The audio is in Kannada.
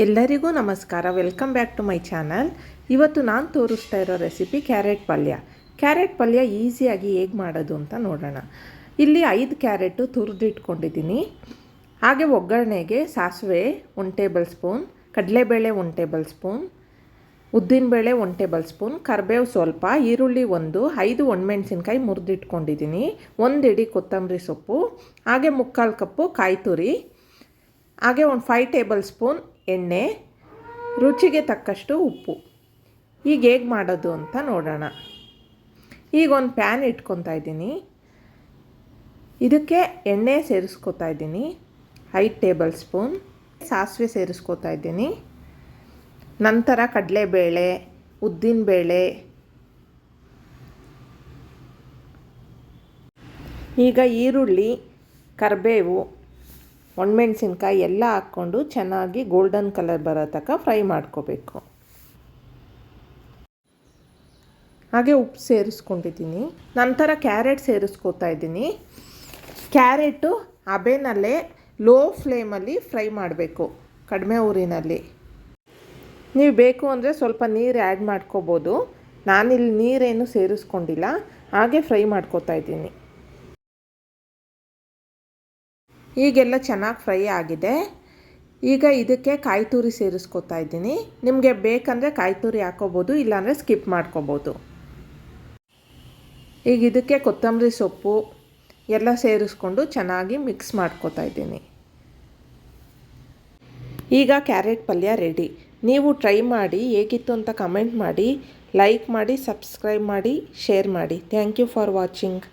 ಎಲ್ಲರಿಗೂ ನಮಸ್ಕಾರ. Welcome back to my channel. ಇವತ್ತು ನಾನು ತೋರಿಸ್ತಾ ಇರೋ ರೆಸಿಪಿ ಕ್ಯಾರೆಟ್ ಪಲ್ಯ. ಕ್ಯಾರೆಟ್ ಪಲ್ಯ ಈಸಿಯಾಗಿ ಹೇಗೆ ಮಾಡೋದು ಅಂತ ನೋಡೋಣ. ಇಲ್ಲಿ 5 ಕ್ಯಾರೆಟು ತುರಿದಿಟ್ಕೊಂಡಿದ್ದೀನಿ. ಹಾಗೆ ಒಗ್ಗರಣೆಗೆ ಸಾಸಿವೆ 1 ಟೇಬಲ್ ಸ್ಪೂನ್, ಕಡಲೆಬೇಳೆ 1 ಟೇಬಲ್ ಸ್ಪೂನ್, ಉದ್ದಿನಬೇಳೆ 1 ಟೇಬಲ್ ಸ್ಪೂನ್, ಕರಿಬೇವು ಸ್ವಲ್ಪ, ಈರುಳ್ಳಿ 5 ಒಣಮೆಣಸಿನ್ಕಾಯಿ ಮುರಿದಿಟ್ಕೊಂಡಿದ್ದೀನಿ, 1 ಇಡೀ ಕೊತ್ತಂಬರಿ ಸೊಪ್ಪು, ಹಾಗೆ 3/4 ಕಪ್ಪು ಕಾಯಿ ತುರಿ, ಹಾಗೆ 5 ಟೇಬಲ್ ಸ್ಪೂನ್ ಎಣ್ಣೆ, ರುಚಿಗೆ ತಕ್ಕಷ್ಟು ಉಪ್ಪು. ಈಗ ಹೇಗೆ ಮಾಡೋದು ಅಂತ ನೋಡೋಣ. ಈಗ ಒಂದು ಪ್ಯಾನ್ ಇಟ್ಕೊತಾ ಇದ್ದೀನಿ. ಇದಕ್ಕೆ ಎಣ್ಣೆ ಸೇರಿಸ್ಕೊತಾ ಇದ್ದೀನಿ. 5 ಟೇಬಲ್ ಸ್ಪೂನ್ ಸಾಸಿವೆ ಸೇರಿಸ್ಕೊತಾ ಇದ್ದೀನಿ. ನಂತರ ಕಡಲೆಬೇಳೆ, ಉದ್ದಿನಬೇಳೆ, ಈಗ ಈರುಳ್ಳಿ, ಕರಿಬೇವು, ಒಣಮೆಣಸಿನ್ಕಾಯಿ ಎಲ್ಲ ಹಾಕ್ಕೊಂಡು ಚೆನ್ನಾಗಿ ಗೋಲ್ಡನ್ ಕಲರ್ ಬರೋ ತನಕ ಫ್ರೈ ಮಾಡ್ಕೋಬೇಕು. ಹಾಗೆ ಉಪ್ಪು ಸೇರಿಸ್ಕೊಂಡಿದ್ದೀನಿ. ನಂತರ ಕ್ಯಾರೆಟ್ ಸೇರಿಸ್ಕೊತಾ ಇದ್ದೀನಿ. ಕ್ಯಾರೆಟು ಹಬೆನಲ್ಲೇ ಲೋ ಫ್ಲೇಮಲ್ಲಿ ಫ್ರೈ ಮಾಡಬೇಕು, ಕಡಿಮೆ ಊರಿನಲ್ಲಿ. ನೀವು ಬೇಕು ಅಂದರೆ ಸ್ವಲ್ಪ ನೀರು ಆ್ಯಡ್ ಮಾಡ್ಕೋಬೋದು. ನಾನಿಲ್ಲಿ ನೀರೇನು ಸೇರಿಸ್ಕೊಂಡಿಲ್ಲ, ಹಾಗೆ ಫ್ರೈ ಮಾಡ್ಕೋತಾ ಇದ್ದೀನಿ. ಈಗೆಲ್ಲ ಚೆನ್ನಾಗಿ ಫ್ರೈ ಆಗಿದೆ. ಈಗ ಇದಕ್ಕೆ ಕಾಯಿ ತುರಿ ಸೇರಿಸ್ಕೊತಾ ಇದ್ದೀನಿ. ನಿಮಗೆ ಬೇಕಂದರೆ ಕಾಯಿ ತುರಿ ಹಾಕೋಬೋದು, ಇಲ್ಲಾಂದರೆ ಸ್ಕಿಪ್ ಮಾಡ್ಕೋಬೋದು. ಈಗ ಇದಕ್ಕೆ ಕೊತ್ತಂಬರಿ ಸೊಪ್ಪು ಎಲ್ಲ ಸೇರಿಸ್ಕೊಂಡು ಚೆನ್ನಾಗಿ ಮಿಕ್ಸ್ ಮಾಡ್ಕೋತಾ ಇದ್ದೀನಿ. ಈಗ ಕ್ಯಾರೆಟ್ ಪಲ್ಯ ರೆಡಿ. ನೀವು ಟ್ರೈ ಮಾಡಿ ಹೇಗಿತ್ತು ಅಂತ ಕಮೆಂಟ್ ಮಾಡಿ, ಲೈಕ್ ಮಾಡಿ, ಸಬ್ಸ್ಕ್ರೈಬ್ ಮಾಡಿ, ಶೇರ್ ಮಾಡಿ. Thank you for watching.